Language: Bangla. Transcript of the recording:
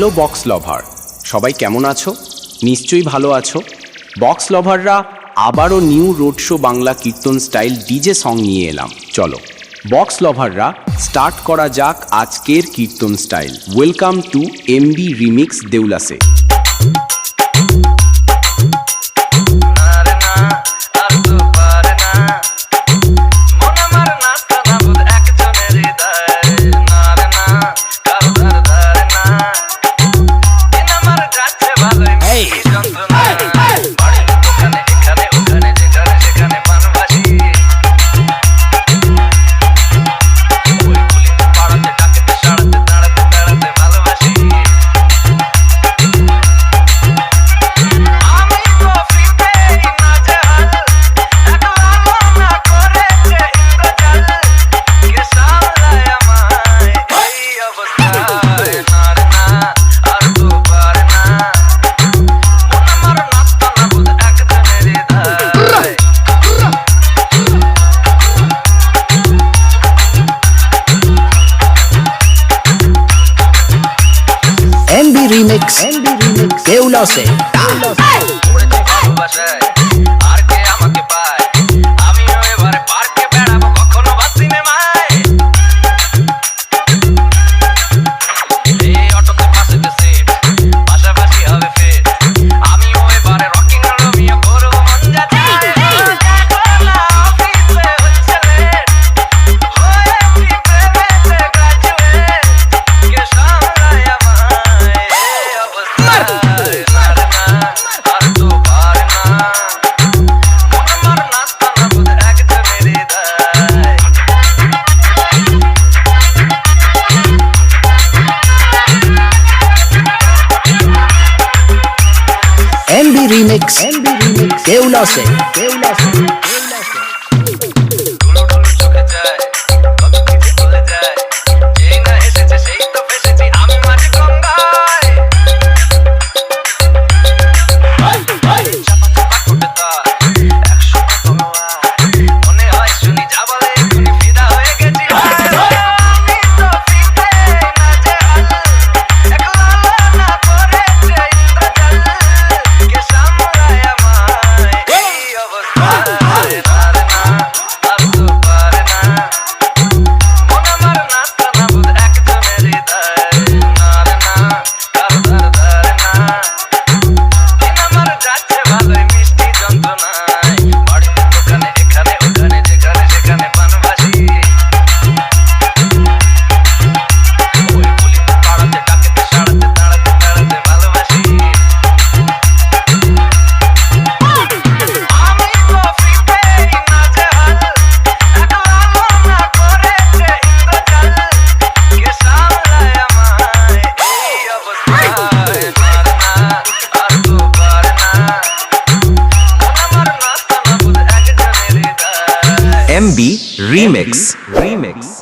হ্যালো বক্স লভার, সবাই কেমন আছো? নিশ্চয়ই ভালো আছো। বক্স লভাররা আবারও new road show Bangla kirtan style DJ song নিয়ে এলাম। চলো বক্স লভাররা স্টার্ট করা যাক আজকের kirtan style. Welcome to MB remix দেউলাসে। एमबी रिमिक्स देउला से एमबी रिमिक्स देउला से MB Remix